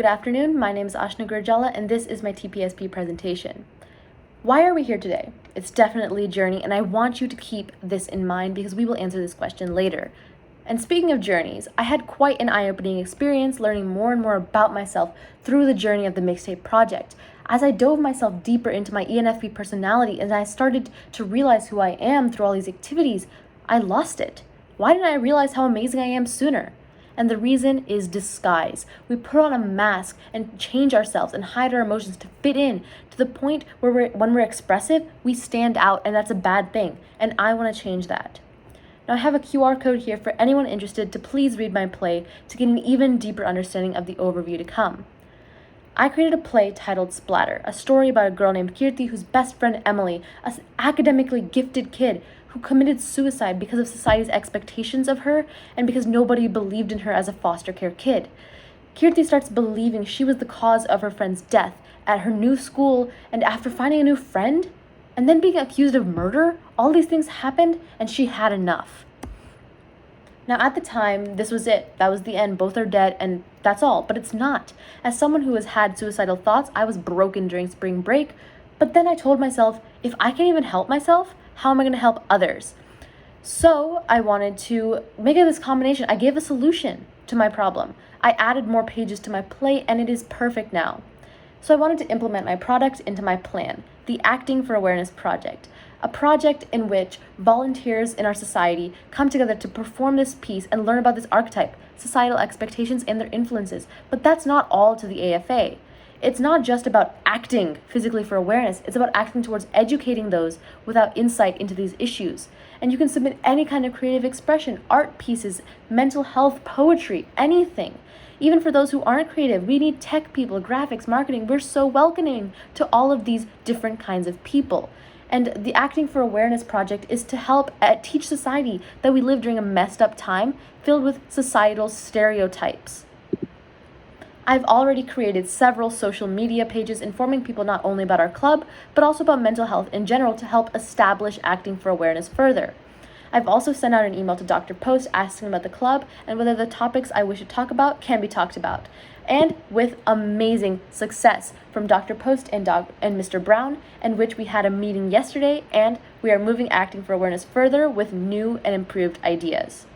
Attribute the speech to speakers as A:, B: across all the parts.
A: Good afternoon, my name is Gurajala and this is my TPSP presentation. Why are we here today? It's definitely a journey and I want you to keep this in mind because we will answer this question later. And speaking of journeys, I had quite an eye-opening experience learning more and more about myself through the journey of the mixtape project. As I dove myself deeper into my ENFP personality and I started to realize who I am through all these activities, I lost it. Why didn't I realize how amazing I am sooner? And the reason is disguise. We put on a mask and change ourselves and hide our emotions to fit in to the point where when we're expressive, we stand out, and that's a bad thing. And I want to change that. Now I have a QR code here for anyone interested to please read my play to get an even deeper understanding of the overview to come. I created a play titled Splatter, a story about a girl named Kirti whose best friend Emily, an academically gifted kid who committed suicide because of society's expectations of her and because nobody believed in her as a foster care kid. Kirti starts believing she was the cause of her friend's death at her new school, and after finding a new friend and then being accused of murder, all these things happened and she had enough. Now, at the time, this was it. That was the end. Both are dead, and that's all. But it's not. As someone who has had suicidal thoughts, I was broken during spring break. But then I told myself, if I can't even help myself, how am I going to help others? So I wanted to make this combination. I gave a solution to my problem. I added more pages to my play, and it is perfect now. So I wanted to implement my product into my plan, the Acting for Awareness project. A project in which volunteers in our society come together to perform this piece and learn about this archetype, societal expectations, and their influences. But that's not all to the AFA. It's not just about acting physically for awareness. It's about acting towards educating those without insight into these issues. And you can submit any kind of creative expression, art pieces, mental health, poetry, anything. Even for those who aren't creative, we need tech people, graphics, marketing. We're so welcoming to all of these different kinds of people. And the Acting for Awareness project is to help teach society that we live during a messed up time filled with societal stereotypes. I've already created several social media pages informing people not only about our club, but also about mental health in general to help establish Acting for Awareness further. I've also sent out an email to Dr. Post asking about the club and whether the topics I wish to talk about can be talked about. And with amazing success from Dr. Post and Mr. Brown, in which we had a meeting yesterday, and we are moving Acting for Awareness further with new and improved ideas.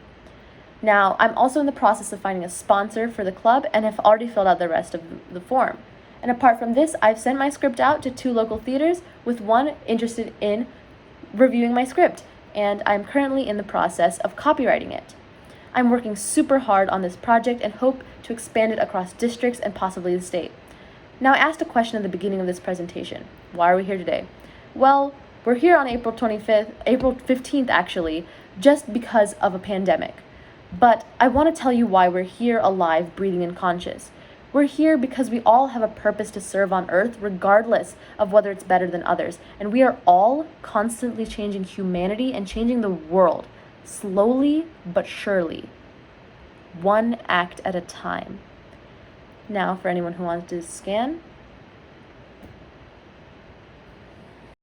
A: Now, I'm also in the process of finding a sponsor for the club and have already filled out the rest of the form. And apart from this, I've sent my script out to 2 local theaters, with one interested in reviewing my script, and I'm currently in the process of copywriting it. I'm working super hard on this project and hope to expand it across districts and possibly the state. Now, I asked a question at the beginning of this presentation. Why are we here today? Well, we're here on April 15th actually, just because of a pandemic. But I want to tell you why we're here alive, breathing, and conscious. We're here because we all have a purpose to serve on Earth, regardless of whether it's better than others. And we are all constantly changing humanity and changing the world, slowly but surely, one act at a time. Now, for anyone who wants to scan,